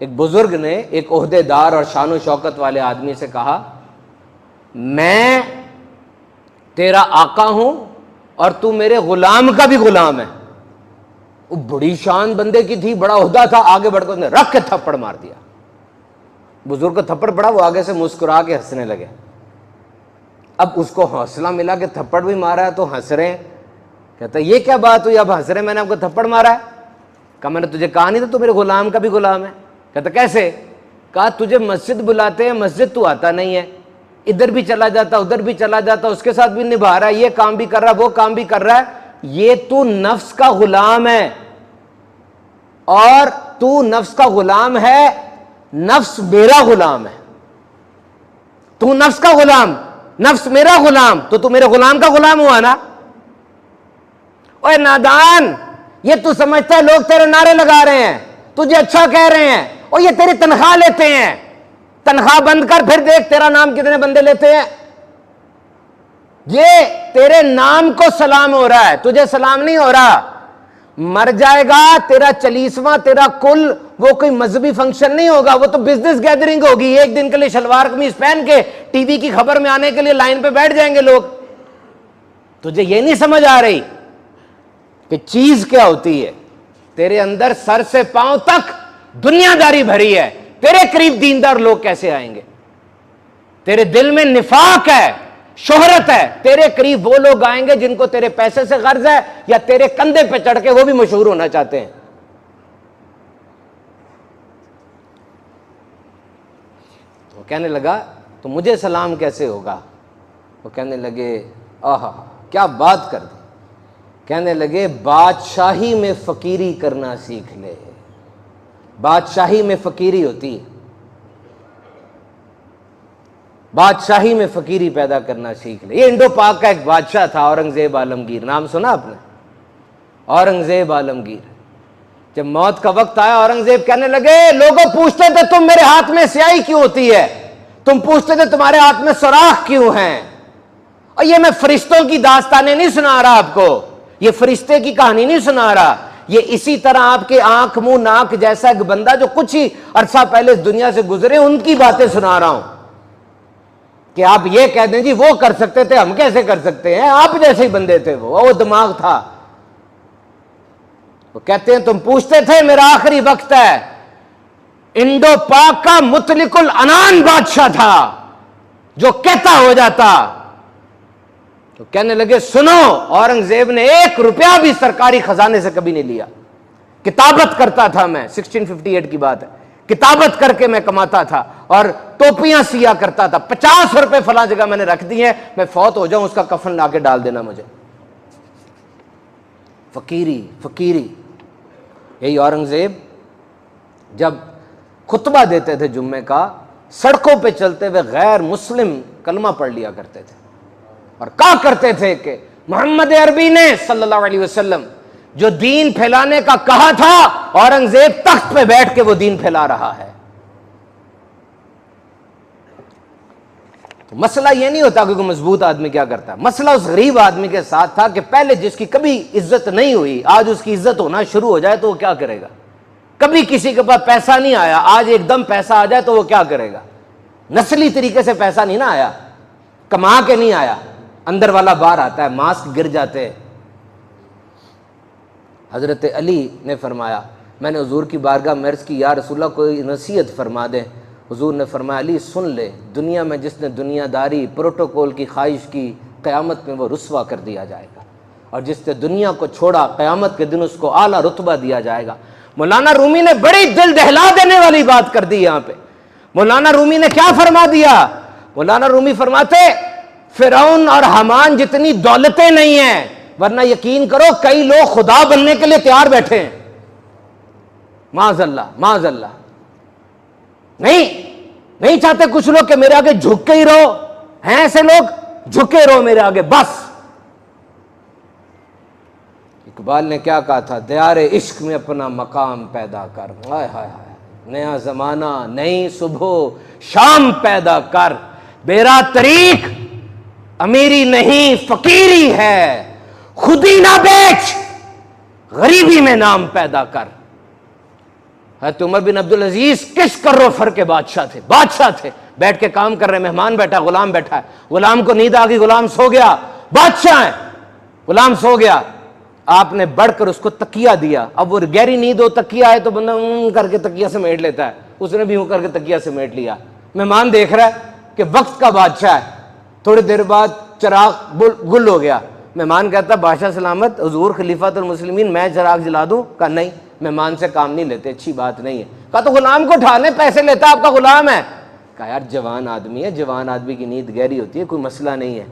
ایک بزرگ نے ایک عہدے دار اور شان و شوکت والے آدمی سے کہا میں تیرا آقا ہوں اور تو میرے غلام کا بھی غلام ہے. وہ بڑی شان بندے کی تھی, بڑا عہدہ تھا, آگے بڑھ کر اس نے رکھ کے تھپڑ مار دیا. بزرگ کو تھپڑ پڑا, وہ آگے سے مسکرا کے ہنسنے لگے. اب اس کو حوصلہ ملا کہ تھپڑ بھی مارا ہے تو ہنس رہے ہیں. کہتا یہ کیا بات ہوئی, اب ہنس رہے, میں نے آپ کو تھپڑ مارا ہے. کہا میں نے تجھے کہا نہیں تھا تو میرے غلام کا بھی غلام ہے. کہتا کیسے؟ کہا تجھے مسجد بلاتے ہیں, مسجد تو آتا نہیں ہے, ادھر بھی چلا جاتا ادھر بھی چلا جاتا, اس کے ساتھ بھی نبھا رہا ہے, یہ کام بھی کر رہا ہے وہ کام بھی کر رہا ہے, یہ تو نفس کا غلام ہے. اور تو نفس کا غلام ہے, نفس میرا غلام ہے. تو نفس کا غلام, نفس میرا غلام, تو میرے غلام کا غلام ہوا نا. اوے نادان, یہ تو سمجھتا ہے لوگ تیرے نعرے لگا رہے ہیں, تجھے اچھا کہہ رہے ہیں, اور یہ تیری تنخواہ لیتے ہیں. تنخواہ بند کر, پھر دیکھ تیرا نام کتنے بندے لیتے ہیں. یہ تیرے نام کو سلام ہو رہا ہے, تجھے سلام نہیں ہو رہا. مر جائے گا تیرا 40واں, تیرا کل وہ کوئی مذہبی فنکشن نہیں ہوگا, وہ تو بزنس گیدرنگ ہوگی. ایک دن کے لیے شلوار قمیض پہن کے ٹی وی کی خبر میں آنے کے لیے لائن پہ بیٹھ جائیں گے لوگ. تجھے یہ نہیں سمجھ آ رہی کہ چیز کیا ہوتی ہے. تیرے اندر سر سے پاؤں تک دنیا داری بھری ہے, تیرے قریب دیندار لوگ کیسے آئیں گے؟ تیرے دل میں نفاق ہے, شہرت ہے, تیرے قریب وہ لوگ آئیں گے جن کو تیرے پیسے سے غرض ہے, یا تیرے کندھے پہ چڑھ کے وہ بھی مشہور ہونا چاہتے ہیں. وہ کہنے لگا تو مجھے سلام کیسے ہوگا؟ وہ کہنے لگے آہا کیا بات کر دی. کہنے لگے بادشاہی میں فقیری کرنا سیکھ لے. بادشاہی میں فقیری ہوتی ہے, بادشاہی میں فقیری پیدا کرنا سیکھ لے. یہ انڈو پاک کا ایک بادشاہ تھا, اورنگزیب عالمگیر, نام سنا آپ نے؟ اورنگزیب عالمگیر. جب موت کا وقت آیا, اورنگزیب کہنے لگے لوگوں پوچھتے تھے تم میرے ہاتھ میں سیاہی کیوں ہوتی ہے, تم پوچھتے تھے تمہارے ہاتھ میں سوراخ کیوں ہیں. اور یہ میں فرشتوں کی داستانیں نہیں سنا رہا آپ کو, یہ فرشتے کی کہانی نہیں سنا رہا, یہ اسی طرح آپ کے آنکھ منہ ناک جیسا ایک بندہ جو کچھ ہی عرصہ پہلے اس دنیا سے گزرے ان کی باتیں سنا رہا ہوں. کہ آپ یہ کہہ دیں جی وہ کر سکتے تھے, ہم کیسے کر سکتے ہیں, آپ جیسے ہی بندے تھے, وہ دماغ تھا. وہ کہتے ہیں تم پوچھتے تھے میرا آخری وقت ہے. انڈو پاک کا مطلق العنان بادشاہ تھا جو کہتا ہو جاتا. تو کہنے لگے سنو, اورنگزیب نے 1 روپیہ بھی سرکاری خزانے سے کبھی نہیں لیا. کتابت کرتا تھا میں, 1658 کی بات ہے, کتابت کر کے میں کماتا تھا اور ٹوپیاں سیا کرتا تھا. 50 روپے فلاں جگہ میں نے رکھ دی ہیں, میں فوت ہو جاؤں اس کا کفن لا کے ڈال دینا مجھے. فقیری فقیری. یہی اورنگزیب جب خطبہ دیتے تھے جمعے کا, سڑکوں پہ چلتے ہوئے غیر مسلم کلمہ پڑھ لیا کرتے تھے اور کہا کرتے تھے کہ محمد عربی نے صلی اللہ علیہ وسلم جو دین پھیلانے کا کہا تھا, اورنگزیب تخت پہ بیٹھ کے وہ دین پھیلا رہا ہے. تو مسئلہ یہ نہیں ہوتا کہ کوئی مضبوط آدمی کیا کرتا ہے, مسئلہ اس غریب آدمی کے ساتھ تھا کہ پہلے جس کی کبھی عزت نہیں ہوئی, آج اس کی عزت ہونا شروع ہو جائے تو وہ کیا کرے گا. کبھی کسی کے پاس پیسہ نہیں آیا, آج ایک دم پیسہ آ جائے تو وہ کیا کرے گا. نسلی طریقے سے پیسہ نہیں نہ آیا, کما کے نہیں آیا, اندر والا باہر آتا ہے, ماسک گر جاتے ہیں. حضرت علی نے فرمایا, میں نے حضور کی بارگاہ میں عرض کی یا رسول اللہ کوئی نصیحت فرما دیں. حضور نے فرمایا علی سن لے, دنیا میں جس نے دنیا داری پروٹوکول کی خواہش کی, قیامت میں وہ رسوا کر دیا جائے گا, اور جس نے دنیا کو چھوڑا قیامت کے دن اس کو اعلیٰ رتبہ دیا جائے گا. مولانا رومی نے بڑی دل دہلا دینے والی بات کر دی یہاں پہ. مولانا رومی نے کیا فرما دیا؟ مولانا رومی فرماتے فرعون اور حامان جتنی دولتیں نہیں ہیں, ورنہ یقین کرو کئی لوگ خدا بننے کے لیے تیار بیٹھے ہیں. معاذ اللہ معاذ اللہ. نہیں چاہتے کچھ لوگ کہ میرے آگے جھک کے ہی رہو, ہیں ایسے لوگ, جھکے رہو میرے آگے بس. اقبال نے کیا کہا تھا, دیار عشق میں اپنا مقام پیدا کر. ہائے ہائے ہائے, نیا زمانہ نئی صبح شام پیدا کر. میرا طریق امیری نہیں فقیری ہے, خود ہی نہ بیچ, غریبی میں نام پیدا کر. حضرت عمر بن عبدالعزیز کس کر و فر کے بادشاہ تھے، بیٹھ کے کام کر رہے، مہمان بیٹھا، غلام بیٹھا ہے، غلام کو نیند آ گئی، غلام سو گیا، بادشاہ ہے، غلام سو گیا، آپ نے بڑھ کر اس کو تکیہ دیا. اب وہ گہری نیند ہو، تکیہ ہے تو بندہ کر کے تکیہ سمیٹ لیتا ہے، اس نے بھی کر کے تکیہ سمیٹ لیا. مہمان دیکھ رہا ہے کہ وقت کا بادشاہ ہے. تھوڑی دیر بعد چراغ گل ہو گیا. مہمان کہتا بادشاہ سلامت، حضور خلیفۃ المسلمین، میں چراغ جلا دوں؟ کہا نہیں، مہمان سے کام نہیں لیتے، اچھی بات نہیں ہے. کہا تو غلام کو اٹھانے پیسے لیتا، آپ کا غلام ہے. کہا یار جوان آدمی ہے، جوان آدمی کی نیند گہری ہوتی ہے، کوئی مسئلہ نہیں ہے.